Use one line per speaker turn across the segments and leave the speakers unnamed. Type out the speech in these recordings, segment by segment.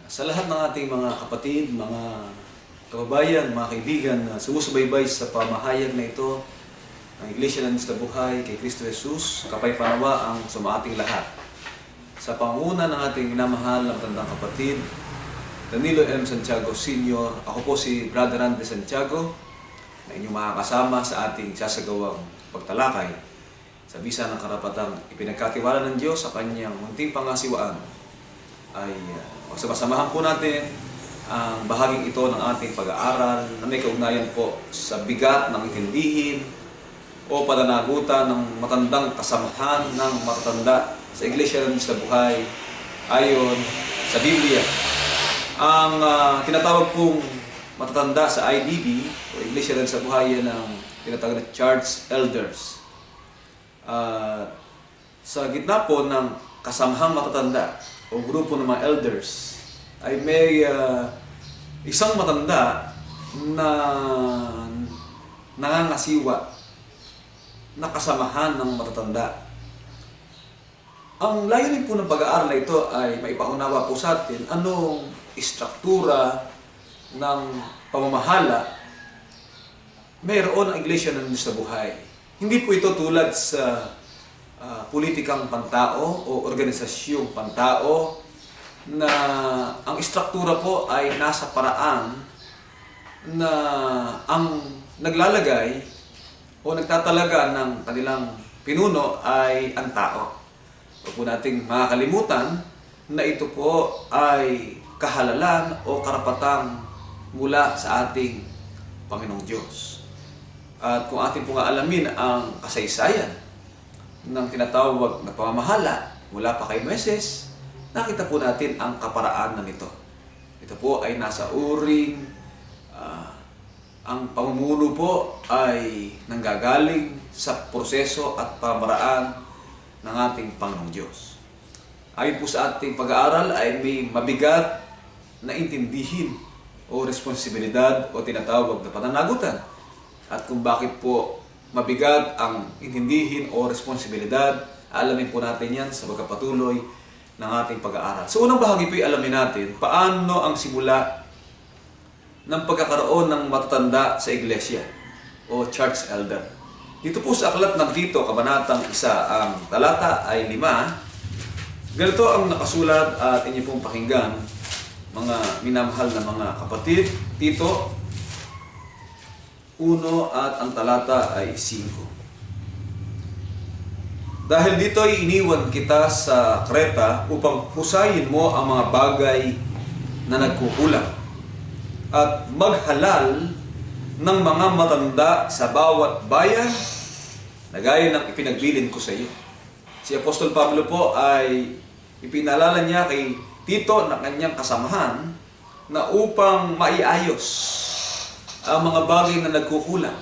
Sa lahat ng ating mga kapatid, mga kababayan, mga kaibigan na sumusubaybay sa pamahayag na ito, ang Iglesia ng Buhay kay Kristo Jesus, kapaypanawa ang sumating lahat. Sa panguna ng ating minamahal na matandang kapatid, Danilo M. Santiago Sr., ako po si Brother Randy Santiago, na inyong makakasama sa ating sasagawang pagtalakay sa bisa ng karapatang ipinagkatiwala ng Diyos sa kanyang munting pangasiwaan. Ay magsama-samahan po natin ang bahaging ito ng ating pag-aaral na may kaugnayan po sa bigat ng intindihin o pananagutan ng matandang kasamahan ng matatanda sa Iglesia ng Buhay ayon sa Biblia. Ang tinatawag pong matatanda sa IDB o Iglesia ng Buhay yan ang tinatawag na Church Elders. Sa gitna po ng kasamahang matatanda o grupo ng mga elders ay may isang matanda na nangangasiwa na kasamahan ng matatanda. Ang layunin po ng pag-aaral na ito ay maipaunawa po sa atin anong istruktura ng pamamahala mayroon ang Iglesia ng Buhay. Hindi po ito tulad sa politikang pantao o organisasyong pantao na ang istruktura po ay nasa paraan na ang naglalagay o nagtatalaga ng kanilang pinuno ay ang tao. Huwag po nating makakalimutan na ito po ay kahalalan o karapatang mula sa ating Panginoong Diyos. At kung ating po nga alamin ang kasaysayan ng tinatawag na pamamahala mula pa kay Moises, nakita po natin ang kaparaanan nito. Ito po ay nasa uring, ang pamumuno po ay nanggagaling sa proseso at pamaraan ng ating Panginoong Diyos. Ayon po sa ating pag-aaral ay may mabigat na intindihin o responsibilidad o tinatawag na pananagutan. At kung bakit po mabigat ang intindihin o responsibilidad, alamin po natin yan sa pagpapatuloy ng ating pag-aaral. So unang bahagi po alamin natin paano ang simula ng pagkakaroon ng matatanda sa iglesia o church elder. Dito po sa aklat ng Tito, kabanatang 1, ang talata ay 5. Ganito ang nakasulat at inyo pong pakinggan, mga minamahal na mga kapatid. Tito 1 at ang talata ay 5. Dahil dito ay iniwan kita sa Kreta upang husayin mo ang mga bagay na nagkukulang at maghalal ng mga matanda sa bawat bayan na gaya ng ipinagbilin ko sa iyo. Si Apostol Pablo po ay ipinalala niya kay Tito na kanyang kasamahan na upang maiayos ang mga bagay na nagkukulang.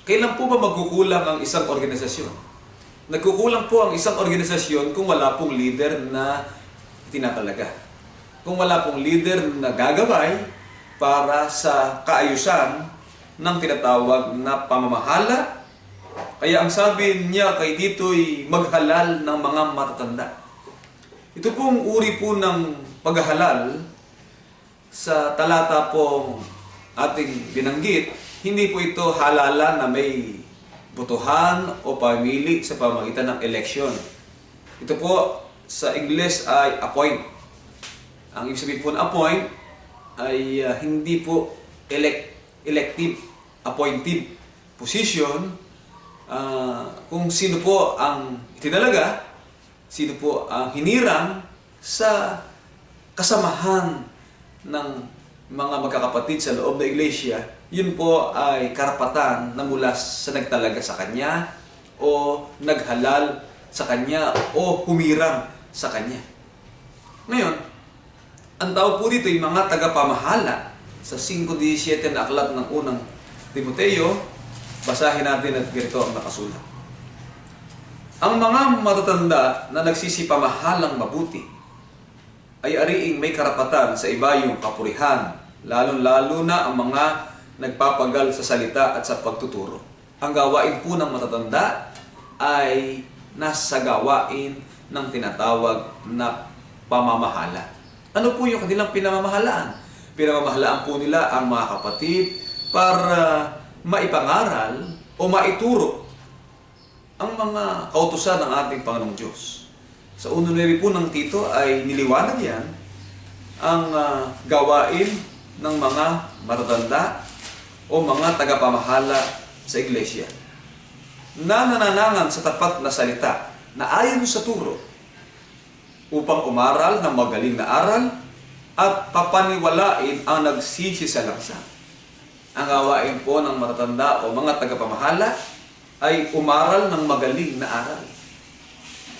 Kailan po ba magkukulang ang isang organisasyon? Nagkukulang po ang isang organisasyon kung wala pong leader na tinatalaga. Kung wala pong leader na gagabay para sa kaayusan ng tinatawag na pamamahala. Kaya ang sabi niya kay Tito'y maghalal ng mga matatanda. Ito pong uri po ng paghahalal sa talata pong ating binanggit, hindi po ito halalan na may botohan o pamili sa pamamagitan ng eleksyon. Ito po sa Ingles ay appoint. Ang ibig sabihin po ng appoint ay hindi po elective, appointed position. Kung sino po ang itinalaga, sino po ang hinirang sa kasamahan ng mga magkakapatid sa loob ng iglesia, yun po ay karapatan na mula sa nagtalaga sa kanya o naghalal sa kanya o humirang sa kanya. Ngayon, ang tawag po dito ay mga tagapamahala. Sa 5:17 na aklat ng unang Timoteo, basahin natin at ganito ang nakasulat. Ang mga matatanda na nagsisipamahalang mabuti ay ariing may karapatan sa ibayong kapurihan, lalong-lalo na ang mga nagpapagal sa salita at sa pagtuturo. Ang gawain po ng matatanda ay nasa gawain ng tinatawag na pamamahala. Ano po yung kanilang pinamamahalaan? Pinamamahalaan po nila ang mga kapatid para maipangaral o maituro ang mga kautusan ng ating Panginoong Diyos. Sa unang po ng Tito ay niliwanag yan ang gawain ng mga matatanda o mga tagapamahala sa iglesia na nananangan sa tapat na salita na ayon sa turo upang umaral ng magaling na aral at papaniwalain ang nagsisisalangsang. Ang gawain po ng matatanda o mga tagapamahala ay umaral ng magaling na aral.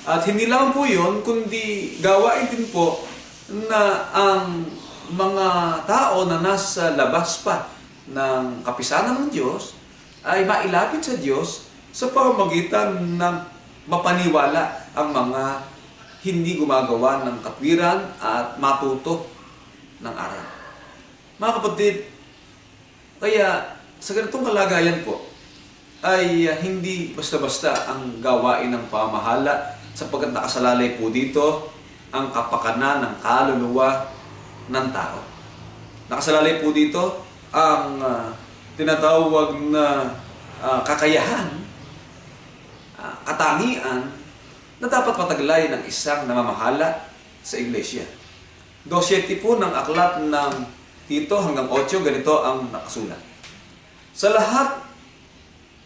At hindi lang po yun, kundi gawain din po na ang mga tao na nasa labas pa ng kapisanan ng Diyos ay mailapit sa Diyos sa pamamagitan ng mapaniwala ang mga hindi gumagawa ng katwiran at matuto ng aral. Mga kapatid, kaya sa ganitong kalagayan po ay hindi basta-basta ang gawain ng pamahala sapagkat nakasalalay po dito ang kapakanan ng kaluluwa ng tao. Nakasalalay po dito ang tinatawag na kakayahan, katangian na dapat pataglay ng isang namamahala sa iglesia. 2:7 po ng aklat ng Tito hanggang 8, ganito ang nakasulat. Sa lahat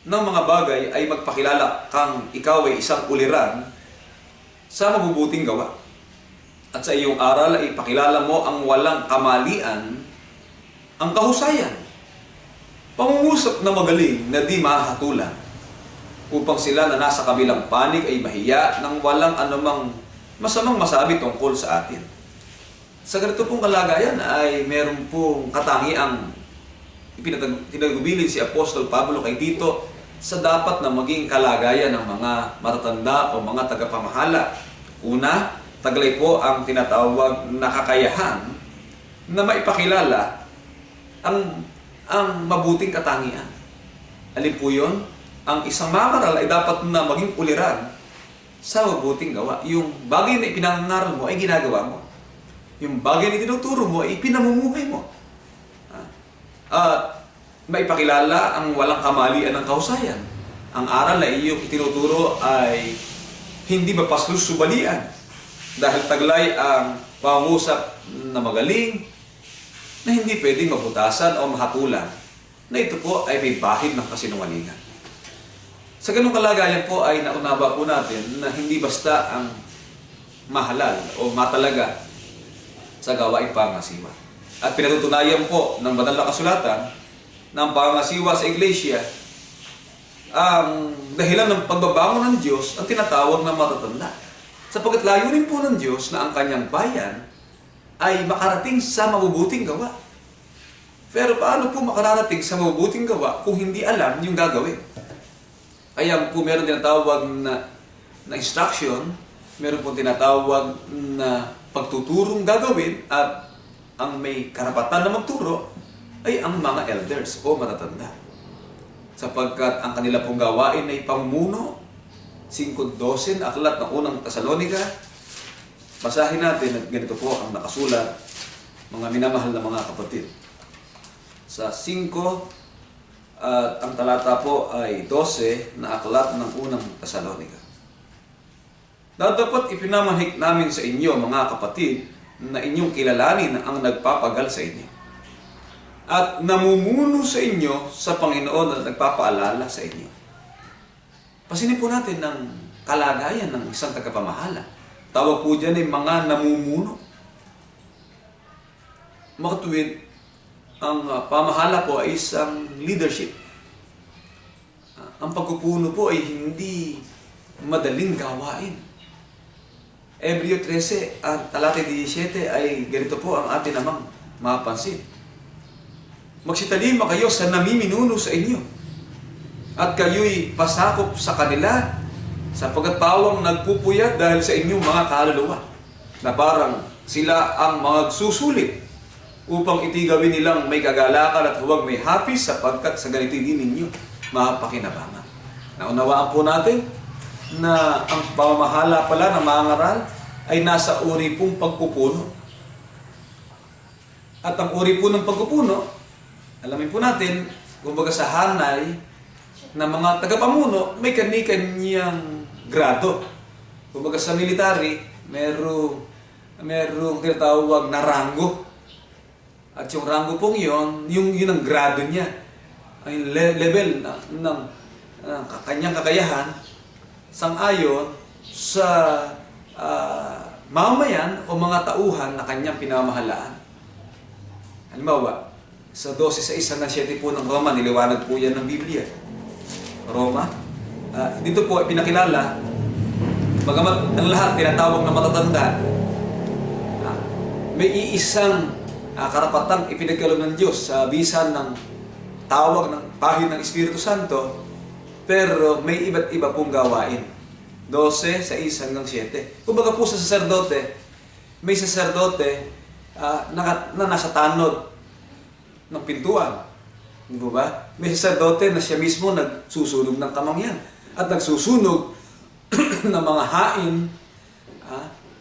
ng mga bagay ay magpakilala kang ikaw ay isang uliran sa mabubuting gawa. At sa iyong aral ay ipakilala mo ang walang kamalian, ang kahusayan, pangungusap na magaling na di mahatulan, upang sila na nasa kabilang panig ay mahiya nang walang anumang masamang masabi tungkol sa atin. Sa ganito pong kalagayan ay meron pong katangiang tinagubilin si Apostol Pablo kay Tito sa dapat na maging kalagayan ng mga matatanda o mga tagapamahala. Una, taglay po ang tinatawag na kakayahan na maipakilala ang mabuting katangian. Alin po yun? Ang isang mangaral ay dapat na maging uliran sa mabuting gawa. Yung bagay na ipinangaral mo ay ginagawa mo. Yung bagay na tinuturo mo ay pinamumuhay mo. At maipakilala ang walang kamalian ng kahusayan. Ang aral na iyong itinuturo ay hindi mapaslusubalian dahil taglay ang pangusap na magaling na hindi pwedeng mabutasan o mahatulan na ito po ay may bahid ng kasinungalingan. Sa ganung kalagayan po ay naunawa po natin na hindi basta ang mahalal o matalaga sa gawaing pangasiwa. At pinatutunayan po ng banal na kasulatan ng pangasiwa sa iglesia ang dahilan ng pagbabangon ng Diyos ang tinatawag na matatanda. Sapagkat layunin po ng Diyos na ang kanyang bayan ay makarating sa mabubuting gawa. Pero paano po makararating sa mabubuting gawa kung hindi alam yung gagawin? Kaya po meron tinatawag na instruction, meron po tinatawag na pagtuturong gagawin at ang may karapatan na magturo ay ang mga elders o matatanda. Sapagkat ang kanila pong gawain ay pamumuno, 5:12, aklat ng unang Tesalonica. Basahin natin at ganito po ang nakasulat, mga minamahal na mga kapatid. Sa 5 at ang talata po ay 12 na aklat ng unang Tesalonica. Dapat ipinamanhik namin sa inyo, mga kapatid, na inyong kilalanin ang nagpapagal sa inyo at namumuno sa inyo sa Panginoon at nagpapaalala sa inyo. Pasinin po natin ng kalagayan ng isang tagapamahala. Tawag po dyan ay mga namumuno. Makatuwid, ang pamahala po ay isang leadership. Ang pagpupuno po ay hindi madaling gawain. Hebreo 13, ang talata 17 ay ganito po ang atin namang mapansin. Magsitalima kayo sa namiminuno sa inyo at kayo'y pasakop sa kanila sapagkat pawang nagpupuyat dahil sa inyong mga kaluluwa na parang sila ang mga susulit upang itigawin nilang may kagalakan at huwag may hapis sapagkat sa ganito din ninyo mapakinabangan. Naunawaan po natin na ang pamamahala pala ng mga ngaral ay nasa uri pong pagpupuno. At ang uri po ng pagpupuno, alamin po natin, kumbaga sa hanay ng mga tagapamuno, may kani-kanyang grado. Kumbaga sa military, merong tinatawag na rango. At yung rango pong yun ang grado niya. Ang level ng kanyang kakayahan sang-ayon sa mamamayan o mga tauhan na kanyang pinamahalaan. Halimbawa, sa 12:1 ng 7 po ng Roma, niliwanag po yan ng Biblia. Roma. Dito po ay pinakilala, bagamat ang lahat tinatawag na matatanda, may iisang karapatang ipinagkaloob ng Diyos sa bisan ng tawag ng pahid ng Espiritu Santo, pero may iba't iba pong gawain. 12:1 hanggang 7. Kumbaga po sa saserdote, may saserdote na nasa tanod ng pintuan. Hindi po ba? May saserdote na siya mismo nagsusunog ng kamangyan at nagsusunog ng mga hain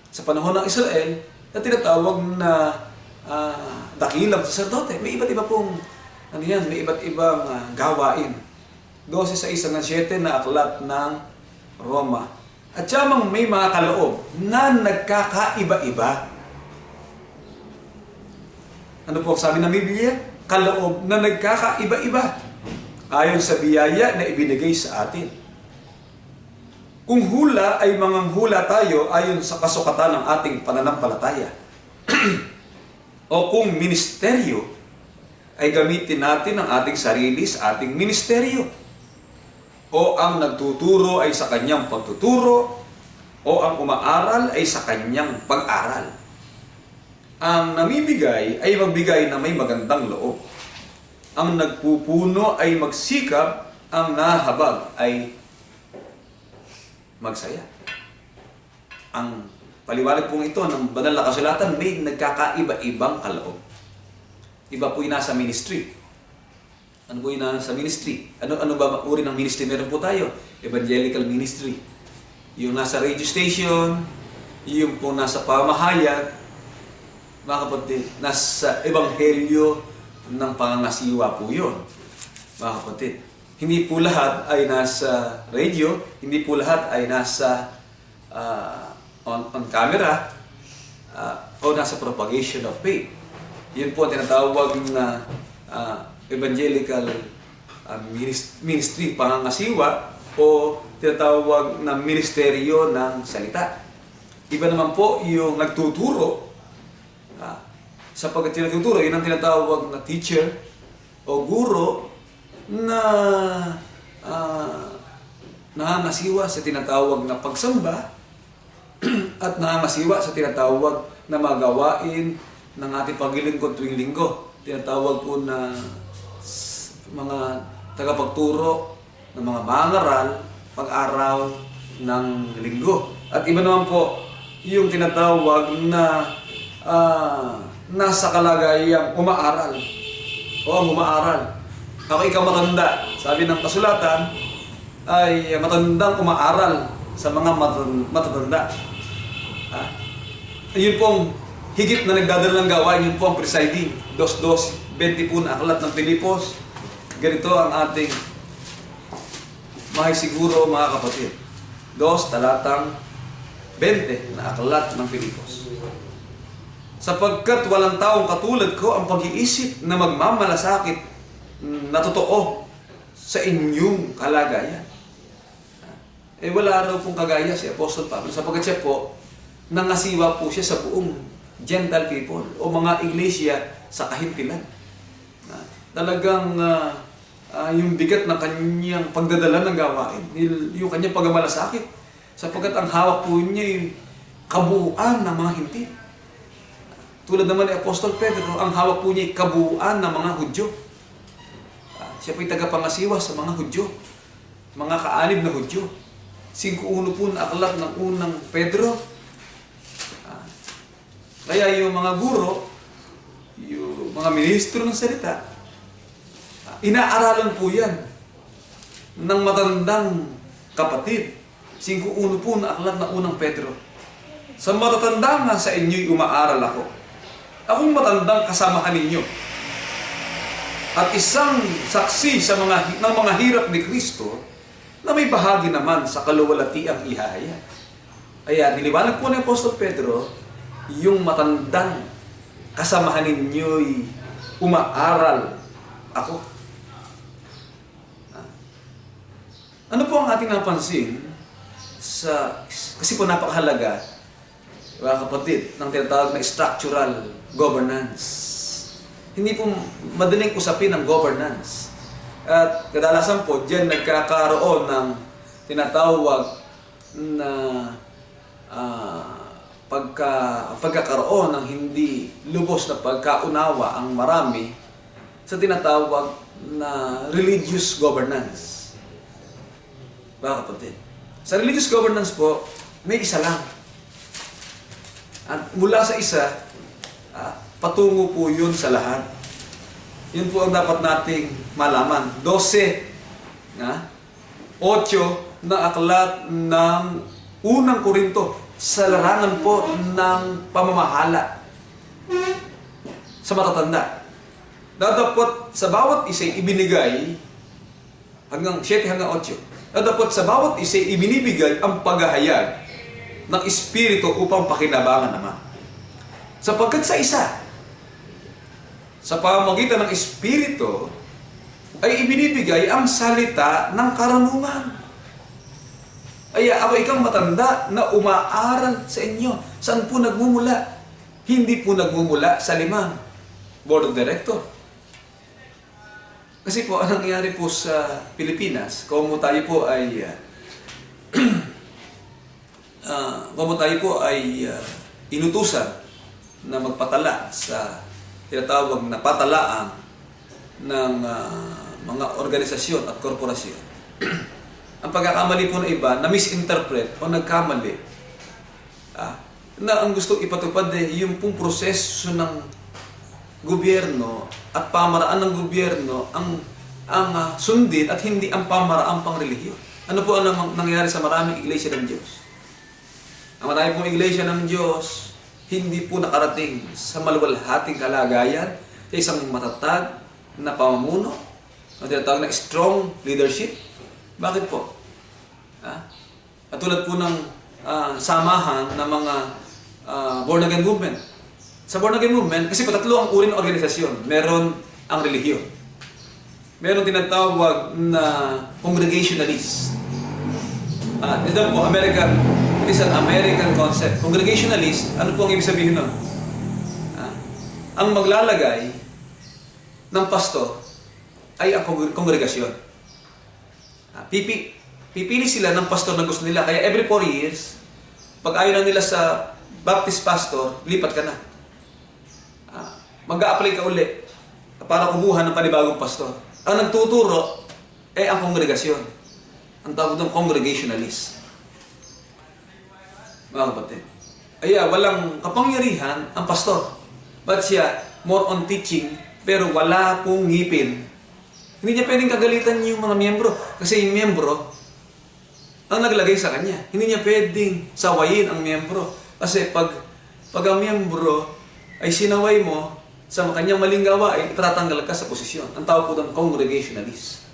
sa panahon ng Israel na tinatawag na dakilang saserdote. May iba't iba pong may iba't ibang gawain. 12:1 hanggang 7 na aklat ng Roma. At siyamang may mga kaloob na nagkakaiba-iba. Ano po ang sabi ng Biblia? Kaloob na nagkakaiba-iba ayon sa biyaya na ibinigay sa atin. Kung hula ay manganghula tayo ayon sa kasukatan ng ating pananampalataya. O kung ministeryo, ay gamitin natin ang ating sarili sa ating ministeryo. O ang nagtuturo ay sa kanyang pagtuturo, o ang umaaral ay sa kanyang pag-aral. Ang namimigay ay magbigay na may magandang loob. Ang nagpupuno ay magsikap, ang nahabag ay magsaya. Ang paliwanag pong ito ng banal na kasulatan, may nagkakaiba-ibang kaloob. Iba po yung nasa ministry. Ano po yung nasa ministry? Ano ba uri ng ministry meron po tayo? Evangelical ministry. Yung nasa radio station, yung po nasa pamahayag, mga kapatid, nasa ebanghelyo ng pangangasiwa po yun. Mga kapatid, hindi po lahat ay nasa radio, hindi po lahat ay nasa on camera, o nasa propagation of faith. Yun po ang tinatawag na evangelical ministry, pangangasiwa, o tinatawag na ministeryo ng salita. Iba naman po yung nagtuturo, sapagkat yung nagtuturo, yun ang tinatawag na teacher o guro na nangangasiwa sa tinatawag na pagsamba at nangangasiwa sa tinatawag na magawain ng ating paglilingkod tuwing linggo. Tinatawag po na mga tagapagturo ng mga mangaral pag-araw ng linggo. At iba naman po yung tinatawag na nasa kalagayang umaaral o ang umaaral. Ako ikaw matanda, sabi ng kasulatan, ay matandang umaaral sa mga matatanda. Yun pong higit na nagdadala ng gawain, yun po ang presiding. 2:20 po na aklat ng Pilipos. Ganito ang ating mahisiguro, mga kapatid. 2 talatang 20 na aklat ng Pilipos. Sapagkat walang taong katulad ko ang pag-iisip na magmamalasakit na totoo sa inyong kalagayan. Wala raw pong kagaya si Apostol Pablo, sapagkat siya po, nangasiwa po siya sa buong Gentile people o mga iglesia sa kahimpilan. Talagang yung bigat ng kanyang pagdadala ng gawain, yung kanyang pagmamalasakit, sapagkat ang hawak po niya ay kabuuan ng mga hintil. Tulad naman ni Apostol Pedro, ang hawak po niya ay kabuuan ng mga Hudyo. Siya po'y tagapangasiwa sa mga Hudyo, mga kaanib na Hudyo. 5:1 po na aklat ng unang Pedro. Kaya yung mga guro, yung mga ministro ng salita, inaaralan po yan ng matandang kapatid. 5:1 po na aklat ng unang Pedro. Sa matatanda nga sa inyo'y umaaral ako. Akong matandang kasamahan ninyo. At isang saksi sa ng mga hirap ni Kristo na may bahagi naman sa kaluwalhatiang ihahayag. Kaya niliwanag po ni Apostol Pedro, yung matandang kasamahan ninyo'y umaaral ako. Ano po ang ating napansin kasi po napakahalaga, mga kapatid, ng tinatawag na structural governance. Hindi po madaling usapin ang governance. At kadalasan po, diyan nagkakaroon ng tinatawag na pagkakaroon ng hindi lubos na pagkaunawa ang marami sa tinatawag na religious governance. Mga kapatid, sa religious governance po, may isa lang. At mula sa isa, patungo po yun sa lahat. Yun po ang dapat nating malaman. 12, 8 na aklat ng unang Korinto sa larangan po ng pamamahala sa matatanda. Dadapot sa bawat isa'y ibinigay hanggang 7 hanggang 8. Dadapot sa bawat isa'y ibinibigay ang paghahayag ng Espiritu upang pakinabangan naman. Sapagkat sa isa, sa pamamagitan ng Espiritu, ay ibinibigay ang salita ng karunungan. Kaya ako ikang matanda na umaaral sa inyo. Saan po nagmumula? Hindi po nagmumula sa 5 board of director. Kasi po, anong nangyari po sa Pilipinas, kung tayo po ay inutusan na magpatala sa tinatawag na patalaan ng mga organisasyon at korporasyon. Ang pagkakamali po ng iba na misinterpret o nagkamali na ang gustong ipatupad yung pong proseso ng gobyerno at pamaraan ng gobyerno ang sundin at hindi ang pamaraan pang relihiyon. Ano po ang nangyayari sa maraming iglesia ng Diyos? Ang maraming pong iglesia ng Diyos hindi po nakarating sa maluwalhating kalagayan sa isang matatag na pamumuno, ang tinatawag na strong leadership. Bakit po? At tulad po ng samahan ng mga born again movement. Sa born again movement, kasi po tatlo ang uri ng organisasyon. Meron ang relihiyon. Meron tinatawag na congregationalist. Ito po, it is an American concept. Congregationalist, ano po ang ibig sabihin nun? Ang maglalagay ng pastor ay ang kongregasyon. Pipili sila ng pastor na gusto nila. Kaya every 4 years, pag ayaw na nila sa Baptist pastor, lipat ka na. Mag-a-apply ka uli para kumuha ng panibagong pastor. Ang nagtuturo ay ang kongregasyon. Ang tawag ng congregationalist. Mga kapatid. Walang kapangyarihan ang pastor. But siya, more on teaching, pero wala pong ngipin. Hindi niya pwedeng kagalitan yung mga miyembro. Kasi yung miyembro, ang naglagay sa kanya. Hindi niya pwedeng sawayin ang miyembro. Kasi pag ang miyembro ay sinaway mo sa kanyang maling gawain, ipatatanggal ka sa posisyon. Ang tawag po ng congregationalist.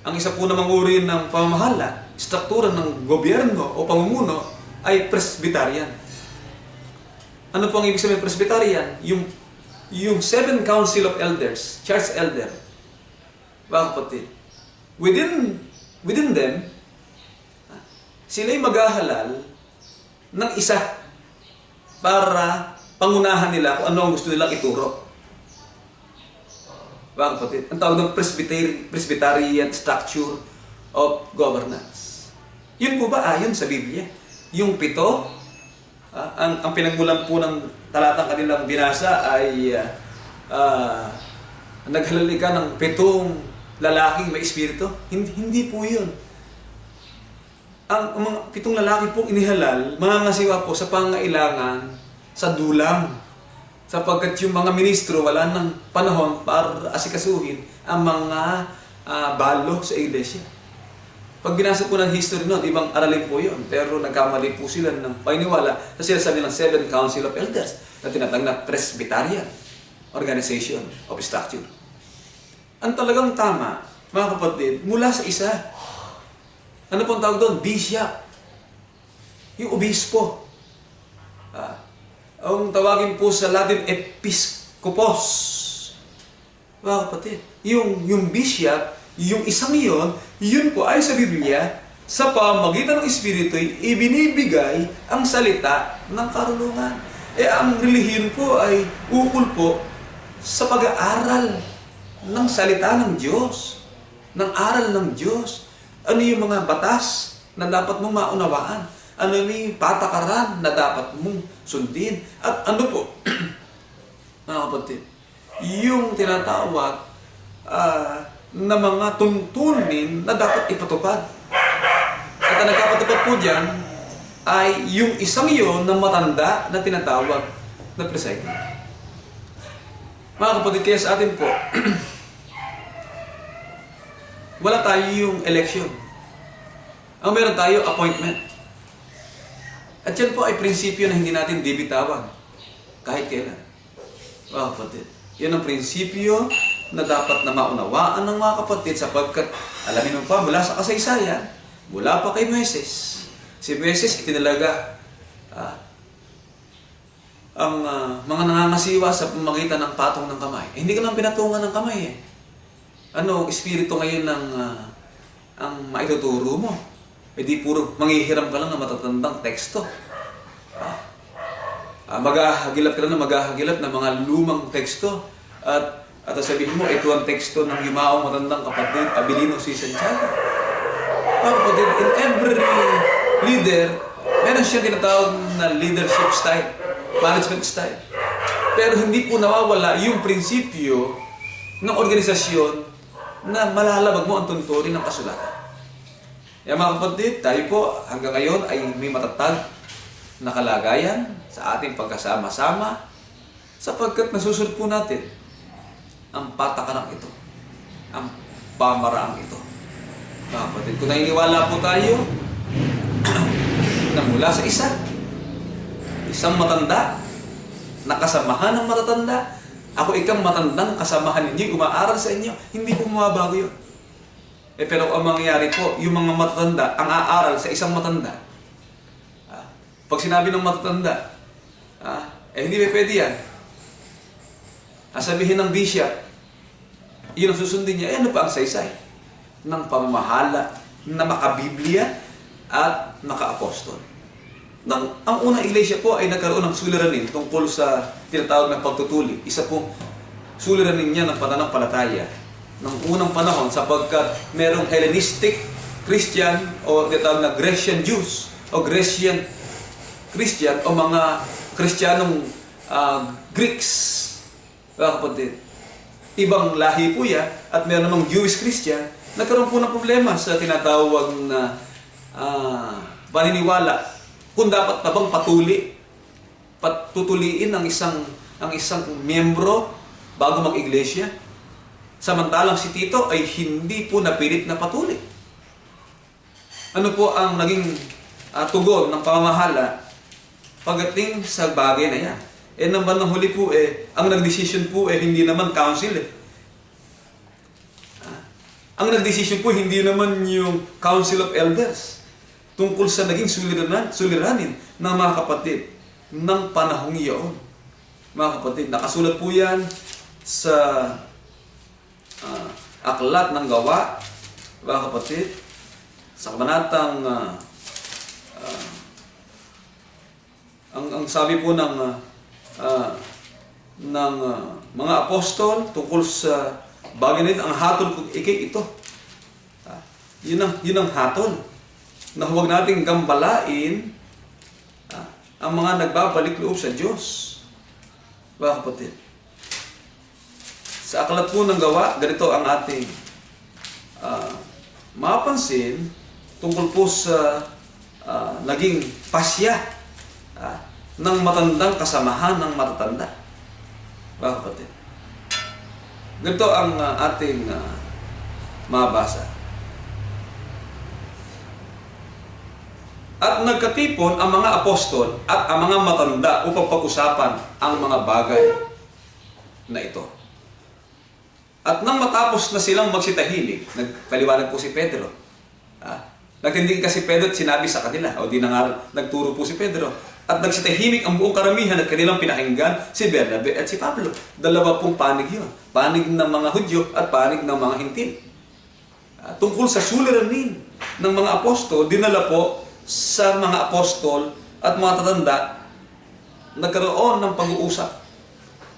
Ang isa po namang uri ng pamamahala, struktura ng gobyerno o pamumuno ay Presbyterian. Ano po ang ibig sabihin Presbyterian? Yung 7 Council of Elders, Church Elder, mga kapatid, within them, sila'y maghahalal ng isa para pangunahan nila kung ano ang gusto nilang ituro. Mga kapatid, ang tawag ng Presbyterian structure of governance. Yun po ba ayon sa Biblia? Yung 7, ang pinagmulan po ng talatang kanilang binasa ay naghalali ka ng 7 lalaking may espiritu. Hindi po yun. Ang mga 7 lalaki pong inihalal, mangangasiwa po sa pangailangan sa dulang. Sapagkat yung mga ministro wala ng panahon para asikasuhin ang mga balo sa iglesia. Pag binasa po ng history noon, ibang aralin po yun. Pero nagkamali po sila ng paniniwala sa sinasabi ng Seventh Council of Elders na tinatag na Presbyterian Organization of Structure. Ang talagang tama, mga kapatid, mula sa isa. Ano pong tawag doon? Bishop. Yung obispo. Ang tawagin po sa Latin, Episcopos. Mga kapatid, yung bishop, yung isang yun po ay sa Biblia, sa pamamagitan ng Espiritu, ibinibigay ang salita ng karunungan. Ang relihiyon po ay ukol po sa pag-aaral ng salita ng Diyos, ng aral ng Diyos. Ano yung mga batas na dapat mong maunawaan? Ano yung patakaran na dapat mong sundin? At ano po, mga kapatid, yung tinatawag na mga tuntunin na dapat ipatupad. At ang nagkapatupad po dyan ay yung isang na matanda na tinatawag na presiding. Mga kapatid, kaya sa atin po, wala tayo yung election. Ang meron tayo, appointment. At yan po ay prinsipyo na hindi natin bibitawan kahit kailan. Mga kapatid, yan ang prinsipyo na dapat na maunawaan ng mga kapatid sapagkat alamin mo pa mula sa kasaysayan, mula pa kay Moises. Si Moises itinalaga ang mga nangangasiwa sa pamamagitan ng patong ng kamay. Hindi ka nang pinatungan ng kamay eh. Ano, espiritu ngayon ang maituturo mo? E di puro manghihiram ka lang ng matatandang teksto. Maghahagilap ka lang ng mga lumang teksto at sabihin mo, ito ang teksto ng yumaong matandang kapatid, Abilino si Santiago. Kapatid, in every leader, meron siya tinatawag na leadership style, management style. Pero hindi po nawawala yung prinsipyo ng organisasyon na malalabag mo ang tuntunin ng kasulatan. Mga kapatid, tayo po hanggang ngayon ay may matatag na kalagayan sa ating pagkasama-sama sapagkat nasusunod po natin ang patakarang ito, ang pamaraang ito. Mga kapatid, kung naniniwala po tayo na mula sa isang matanda, nakasamahan ng matatanda, ako ikang matandang kasamahan ninyo, umaaral sa inyo, hindi po mababago yun. Pero ang mangyayari po, yung mga matatanda, ang aaral sa isang matanda. Pag sinabi ng matatanda, hindi ba pwede yan? Sabihin ng bishop, yun ang susundin niya, ano pa ang saysay ng pamamahala na makabiblia at maka-apostol. Ang unang iglesia po ay nagkaroon ng suliranin tungkol sa tinatawag na pagtutuli. Isa pong suliranin niya ng pananampalataya ng unang panahon sapagkat merong Hellenistic Christian o tinatawag na Grecian Jews o Grecian Christian o mga Kristiyanong Greeks. Mga kapatid, ibang lahi po yan at meron namang Jewish Christian, nagkaroon po ng problema sa tinatawag na paniniwala kung dapat na bang patutuliin ang isang miyembro bago mag-iglesia. Samantalang si Tito ay hindi po napilit na patuli. Ano po ang naging tugon ng pamamahala pagdating sa bagay na yan? Nang bandang huli po ang nagdesisyon po hindi naman council Ang nagdesisyon po hindi naman yung Council of Elders tungkol sa naging suliranin ng mga kapatid ng panahong iyon. Mga kapatid, nakasulat po yan sa Aklat ng Gawa, mga kapatid, sa kabanatang ang sabi po ng mga apostol tungkol sa bagay na ito, ang hatol kung ikay ito. Yun ang hatol na huwag nating gambalain ang mga nagbabalik loob sa Diyos. Mga kapatid, sa Aklat po ng Gawa, ganito ang ating mapansin tungkol po sa naging pasya ng matandang kasamahan ng matatanda. Mga kapatid, ganito ang ating mabasa. At nagkatipon ang mga apostol at ang mga matanda upang pag-usapan ang mga bagay na ito. At nang matapos na silang magsitahimik, nagpaliwanag po si Pedro. Nagtindig kasi Pedro at sinabi sa kanila, o di na nga nagturo po si Pedro. At nagsitahimik ang buong karamihan at kanilang pinakinggan si Bernabe at si Pablo. Dalawa pong panig yun. Panig ng mga Hudyo at panig ng mga Hintil. Tungkol sa suliranin ng mga apostol, dinala po sa mga apostol at mga tatanda, nagkaroon ng pag-uusap.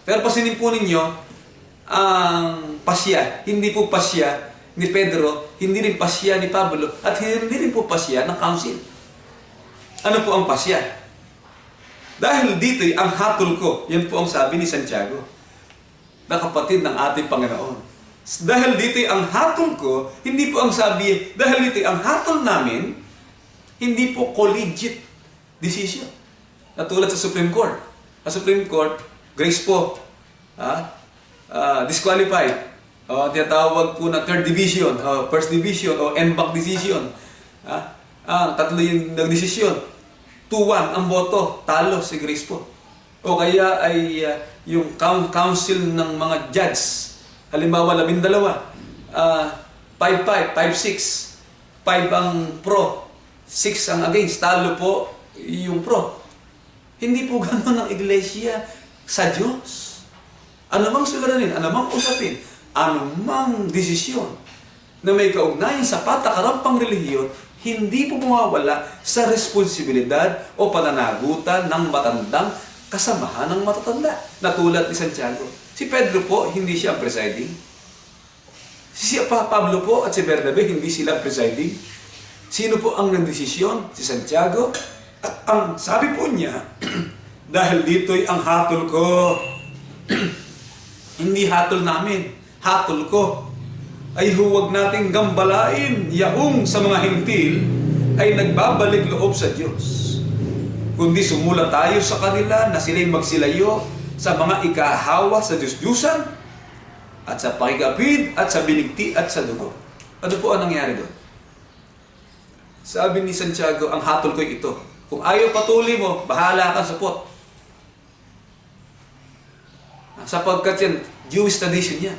Pero pasinin po ninyo, ang pasya, hindi po pasya ni Pedro, hindi rin pasya ni Pablo, at hindi rin po pasya ng council. Ano po ang pasya? Dahil dito'y ang hatol ko, yan po ang sabi ni Santiago, na kapatid ng ating Panginoon. Dahil dito'y ang hatol ko, hindi po ang sabi, dahil dito'y ang hatol namin, hindi po collegiate decision. Natulad sa Supreme Court. Sa Supreme Court, grace po. Disqualified. Tinatawag po na third division, first division, o en banc decision. Tatlo yung nagdesisyon. 2-1 ang boto, talo si Grace po. O kaya ay yung council ng mga judge, halimbawa 12, 5-5, 5-6, 5 ang pro, 6 ang against, talo po yung pro. Hindi po gano'n ang iglesia sa Diyos. Anumang suliranin, anumang usapin, anumang desisyon na may kaugnayan sa patakarampang relihiyon, hindi po mawawala sa responsibilidad o pananagutan ng matandang kasamahan ng matatanda. Natulad ni Santiago. Si Pedro po, hindi siya presiding. Si Pablo po at si Bernabe, hindi sila presiding. Sino po ang nagdesisyon? Si Santiago. At ang sabi po niya, dahil dito'y ang hatol ko, hindi hatol namin, hatol ko, ay huwag nating gambalain yaong sa mga hintil ay nagbabalik loob sa Diyos. Kundi sumula tayo sa kanila na sila'y magsilayo sa mga ikahawa sa Diyos-Diyusan at sa pakikapid at sa binigti at sa dugo. Ano po ang nangyari doon? Sabi ni Santiago, ang hatol ko ito. Kung ayaw patuloy mo, bahala ka sa pot. Sapagkat yan, Jewish tradition yan.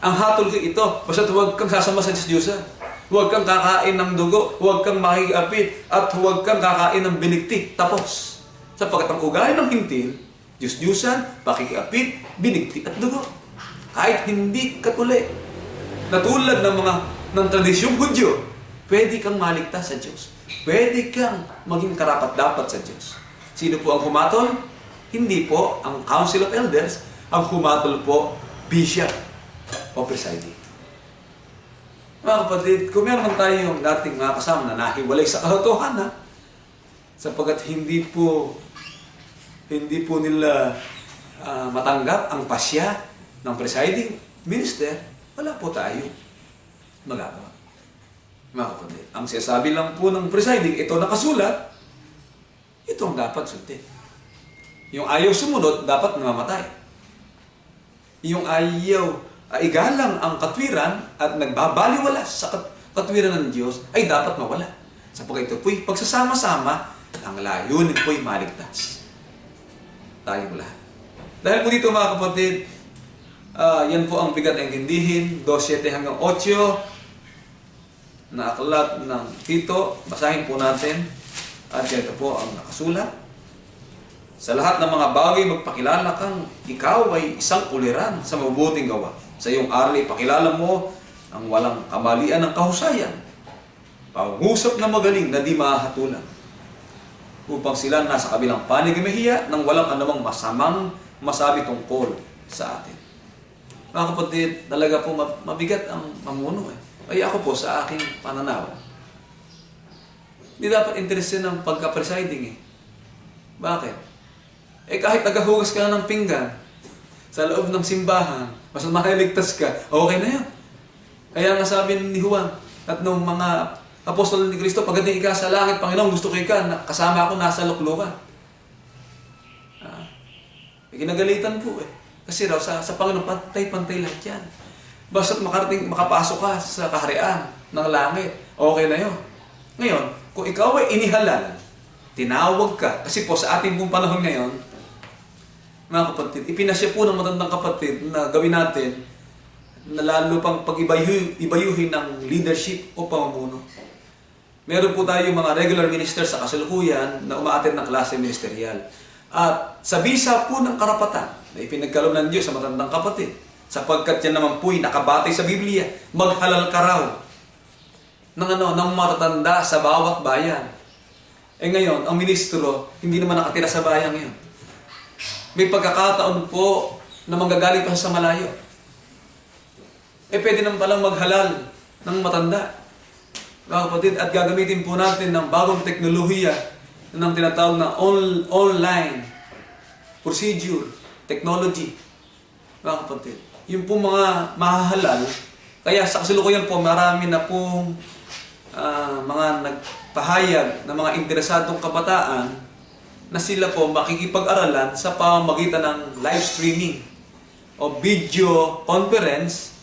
Ang hatol ko ito, basta huwag kang sasama sa Diyos-Diyosan. Huwag kang kakain ng dugo, huwag kang makikapit, at huwag kang kakain ng binigti. Tapos. Sapagkat ang ugali ng hintil, Diyos-Diyosan, pakikapit, binigti at dugo. Kahit hindi katuli. Natulad ng tradisyong Hudyo, pwede kang maligtas sa Diyos. Pwede kang maging karapat-dapat sa Diyos. Sino po ang humatol? Hindi po ang Council of Elders. Ang humatol po, Bishop o presiding. Mga kapatid, kung meron tayong dating mga kasama na nahiwalay sa katotohanan, sapagkat hindi po nila matanggap ang pasya ng presiding minister, wala po tayo magagawa. Mga kapatid, ang sinasabi lang po ng presiding, ito nakasulat, ito ang dapat sundin. Yung ayaw sumunod, dapat namamatay. Yung ayaw igalang ang katwiran at nagbabaliwala sa katwiran ng Diyos, ay dapat mawala. Sapagkat ito po'y pagsasama-sama, ang layunin po'y maligtas. Tayong lahat. Dahil po dito mga kapatid, yan po ang bigat na intindihin, 2:7 hanggang 8, na aklat ng Tito. Basahin po natin. At ito po ang nakasulat. Sa lahat ng mga bagay, magpakilala kang ikaw ay isang uliran sa mabubuting gawa. Sa iyong aral, ipakilala mo ang walang kamalian ng kahusayan. Pangusap na magaling na di mahatulan. Upang sila nasa kabilang panig mahiya nang walang anumang masamang masabi tungkol sa atin. Mga kapatid, talaga po mabigat ang mamuno eh. Ay ako po sa aking pananaw, hindi dapat interested ng pagka-presiding eh. Bakit? Kahit nagahugas ka ng pinggan sa loob ng simbahan, basta makaligtas ka, okay na yan. Kaya nga sabi ni Juan at nung mga apostol ni Kristo, pagdating ika sa langit, Panginoon, gusto ko ika, kasama ako nasa luklukan. Ginagalitan po eh. Kasi raw sa Panginoon, pantay-pantay lahat yan. Basta't makapasok ka sa kaharian ng langit, okay na yun. Ngayon, kung ikaw ay inihalal, tinawag ka, kasi po sa ating pong panahon ngayon, mga kapatid, ipinasya po ng matandang kapatid na gawin natin na lalo pang pag-ibayuhin ng leadership o pamumuno. Meron po tayo mga regular ministers sa kasalukuyan na umaattend ng klase ministerial. At sa bisa po ng karapatan na ipinagkaloob ng Diyos sa matandang kapatid, sapagkat yan naman po'y nakabatay sa Biblia, maghalal ka raw ng matatanda sa bawat bayan. Ngayon, ang ministro, hindi naman nakatira sa bayan ngayon. May pagkakataon po na manggagaling pa sa malayo. Pwede naman palang maghalal ng matanda. Mga kapatid, at gagamitin po natin ng bagong teknolohiya ng tinatawag na online procedure, technology. Mga kapatid, yung po mga mahahalal, kaya sa kasalukuyan po, marami na pong mga nagpahayag na mga interesadong kabataan na sila po makikipag-aralan sa pamamagitan ng live streaming o video conference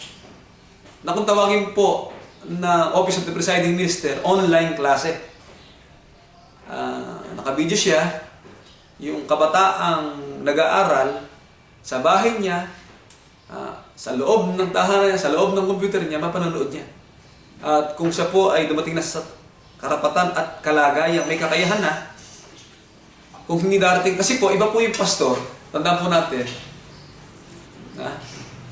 na kung tawagin po na Office of the Presiding Minister, online klase. Naka-video siya, yung kabataang nag-aaral sa bahay niya, sa loob ng tahanan niya, sa loob ng computer niya, mapanonood niya. At kung siya po ay dumating na sa karapatan at kalagayan, may kakayahan na, kung hindi darating, kasi po, iba po yung pastor, tandaan po natin,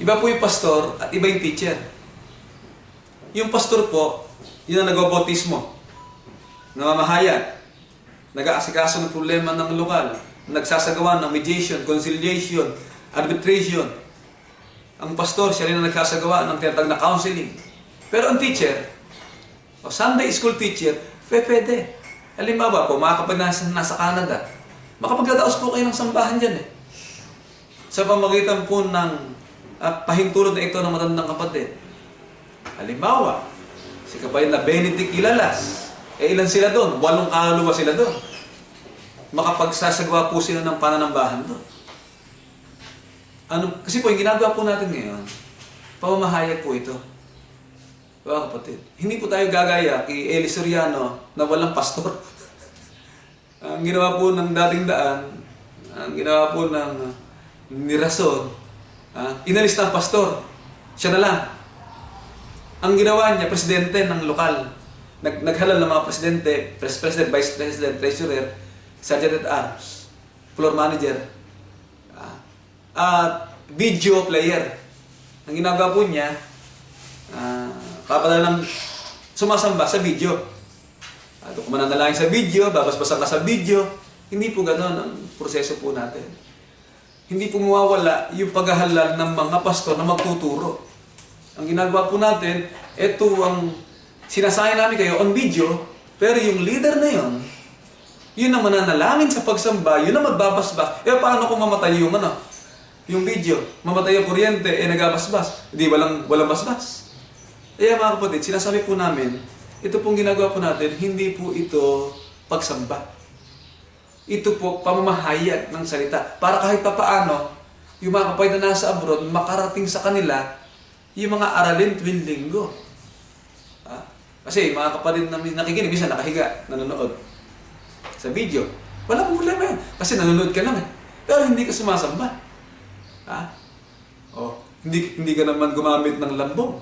iba po yung pastor at iba yung teacher. Yung pastor po, yun ang nag-bautismo, namamahayag, nag-aasikaso ng problema ng lokal, nagsasagawa ng mediation, conciliation, arbitration. Ang pastor, siya rin ang nagsasagawa ng tinatawag na counseling. Pero ang teacher, o Sunday school teacher, pwede. Halimbawa po, mga kapag nasa Canada, makapagdadaos po kayo ng sambahan dyan sa pamagitan po ng pahintulot na ito ng matandang kapatid. Halimbawa, si kapatid na Benedict Ilalas, ilan sila doon? 8 kaluluwa sila doon. Makapagsasagawa po sila ng pananambahan doon. Kasi po, yung ginagawa po natin ngayon, pamamahayag po ito. Mga kapatid, hindi po tayo gagaya kay Eli Soriano na walang pastor. Ang ginawa po ng dating daan, ang ginawa po ng ni Rason, inalis ng pastor. Siya na lang. Ang ginawa niya, presidente ng lokal. Naghalal ng mga presidente, president, vice president, treasurer, sergeant at arms, floor manager, at video player. Ang ginagawa po niya, papadala ng sumasamba sa video. Kung mananalangin sa video, babasbasan ka sa video. Hindi po gano'n ang proseso po natin. Hindi po mawawala yung paghahalal ng mga pastor na magtuturo. Ang ginagawa po natin, ito ang sinasahin namin kayo on video, pero yung leader na yun ang mananalangin sa pagsamba, yun ang magbabasbas. Paano kung mamatay yung video? Mamatay yung kuryente, nagabasbas. Hindi, walang basbas. Kaya mga kapatid, sinasabi po namin, ito pong ginagawa po natin, hindi po ito pagsamba. Ito po pamamahayag ng salita. Para kahit pa paano, yung mga kapatid na nasa abroad, makarating sa kanila yung mga aralin tuwing linggo. Kasi mga kapatid na nakikinig, minsan nakahiga, nanonood sa video. Wala pong problema yun. Kasi nanonood ka lang Pero hindi ka sumasamba. Hindi ka naman gumamit ng lambong.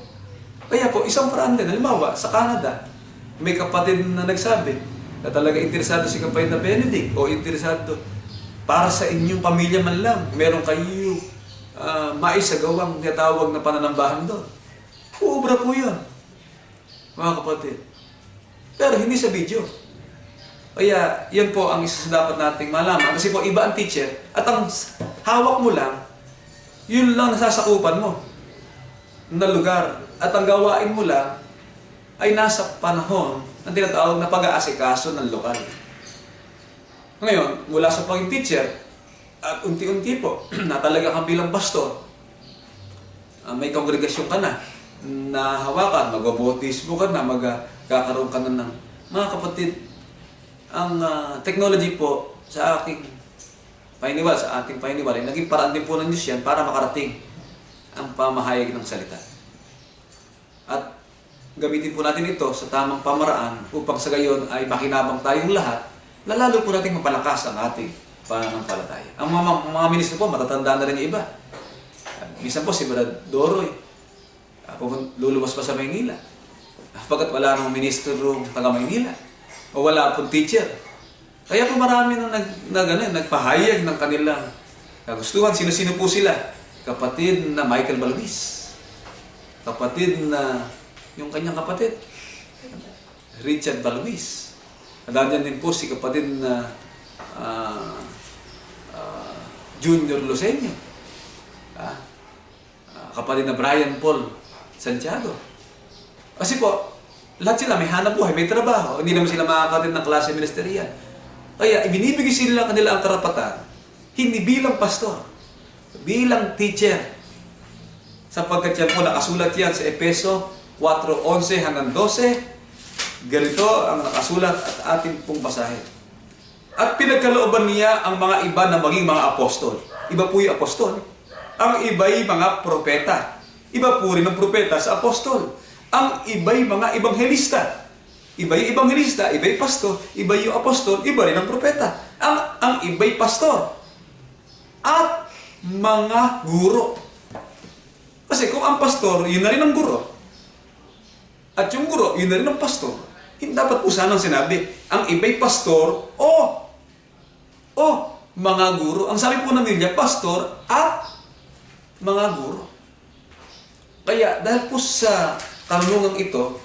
Kaya po, isang paraan din. Halimbawa, sa Canada, may kapatid na nagsabi na talaga interesado si kapatid na Benedict o interesado para sa inyong pamilya man lang. Meron kayo maisagawang tinatawag na pananambahan doon. Uubra po yun, mga kapatid. Pero hindi sa video. Kaya, yan po ang isa sa dapat nating malaman. Kasi po, iba ang teacher at ang hawak mo lang, yun lang nasasakupan mo na lugar. At ang gawain mo lang ay nasa panahon ng tinatawag na pag-aasikaso ng lokal. Ngayon, mula sa pagiging teacher, at unti-unti po, na talaga kang bilang pastor, may kongregasyon ka na hawakan, magbabotismo ka na, magkakaroon ka na ng mga kapatid. Ang technology po sa ating paniniwala, ay naging paraan din po ng Diyos yan para makarating ang pamahayag ng salita. At gamitin po natin ito sa tamang pamaraan upang sa gayon ay makinabang tayong lahat, lalo po natin mapalakas ang ating pananampalataya. Ang mga ministro po, matatanda na rin yung iba. Minsan po si Brad Doroy, luluwas pa sa Maynila. Pagkat wala nang ministro taga Maynila. O wala pong teacher. Kaya po marami nang nagpahayag ng kanilang kagustuhan. Sino-sino po sila? Kapatid na Michael Balbis. Kapatid na, yung kanyang kapatid, Richard Balbis. Nandiyan din po si kapatid na Junior Lucenio. Kapatid na Brian Paul Santiago. Kasi po, lahat sila may hanap buhay, may trabaho. Hindi naman sila makakatid ng klase ministerial. Kaya ibinibigay sila kanila ang karapatan, hindi bilang pastor, bilang teacher. Sapagkat yan po, nakasulat yan sa Efeso 4:11 hanggang 12. Ganito ang nakasulat at ating pong basahin. At pinagkalooban niya ang mga iba na maging mga apostol. Iba po yung apostol. Ang iba'y mga propeta. Iba po rin ang propeta sa apostol. Ang iba'y mga ebanghelista. Iba yung ebanghelista, iba yung pastor, iba yung apostol, iba rin ang propeta. Ang iba'y pastor. At mga guro. Kasi kung ang pastor, yun na rin ang guro. At yung guro, yun na rin ang pastor. Hindi dapat po sanang sinabi, ang iba'y pastor o mga guro. Ang sabi po ng Biblia, pastor at mga guro. Kaya dahil po sa karunungang ito,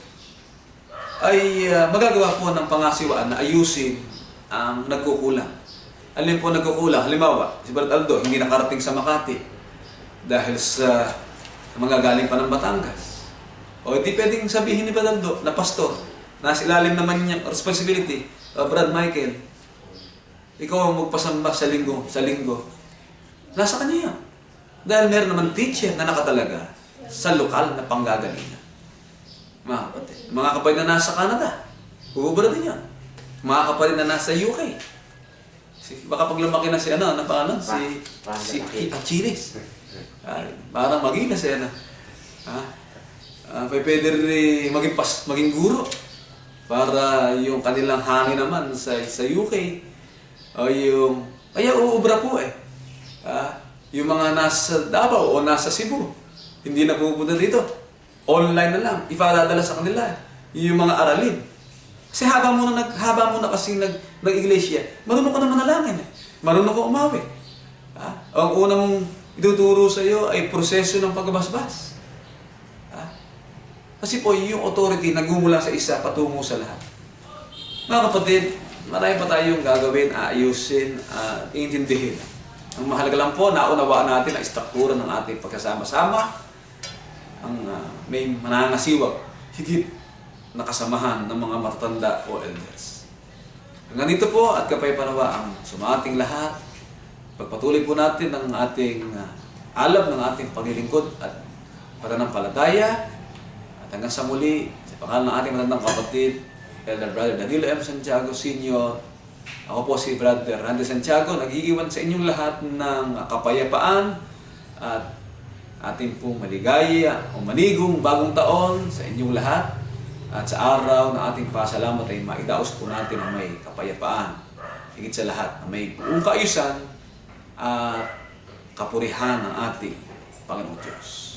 ay magagawa po ng pangasiwaan na ayusin ang nagkukulang. Alin po nagkukulang? Halimbawa, si Brad Aldo hindi nakarating sa Makati dahil sa manggagaling pa ng Batangas. O hindi pwedeng sabihin ni Brad Aldo na pastor, nasa ilalim naman niyang responsibility, Brad Michael, ikaw ang magpasamba sa linggo. Nasa kanya yan. Dahil meron naman teacher na nakatalaga sa lokal na panggagalingan. Mga kapatid na nasa Canada, bubura din yan. Mga kapatid na nasa UK. Baka pag lumaki na si Achiles. Parang magilas yan. Pwede rin maging guro. Para yung kanilang hangin naman sa UK. Kaya uubra po eh. Yung mga nasa Davao o nasa Cebu, hindi na pupunta dito. Online na lang, ipadadala sa kanila yung mga aralin. Kasi haba mo na kasi nag-iglesia, marunong ka na manalangin eh. Marunong ka umawi. Ang unang ituturo sa iyo ay proseso ng pagbasbas. Kasi po yung authority nagmumula sa isa patungo sa lahat. Mga kapatid, marami pa tayong gagawin, aayusin, iintindihin. Ang mahalaga lang po, naunawaan natin ang istruktura ng ating pagkasama-sama, ang may manangasiwag, higit na kasamahan ng mga matatanda o elders. Hanggang dito po at kapayapanawa ang sumating lahat. Pagpatuloy po natin ang ating alam ng ating paglilingkod at pananampalataya. At hanggang sa muli, sa pangalan ng ating matandang kapatid, Elder Brother Danilo M. Santiago Sr., ako po si Brother Randy Santiago, nag-iiwan sa inyong lahat ng kapayapaan at ating pong maligaya o manigong bagong taon sa inyong lahat. At sa araw ng ating pasalamat ay maidaos po natin ang may kapayapaan. Higit sa lahat, ang may buong kaayusan at kapurihan ng ating Panginoong Diyos.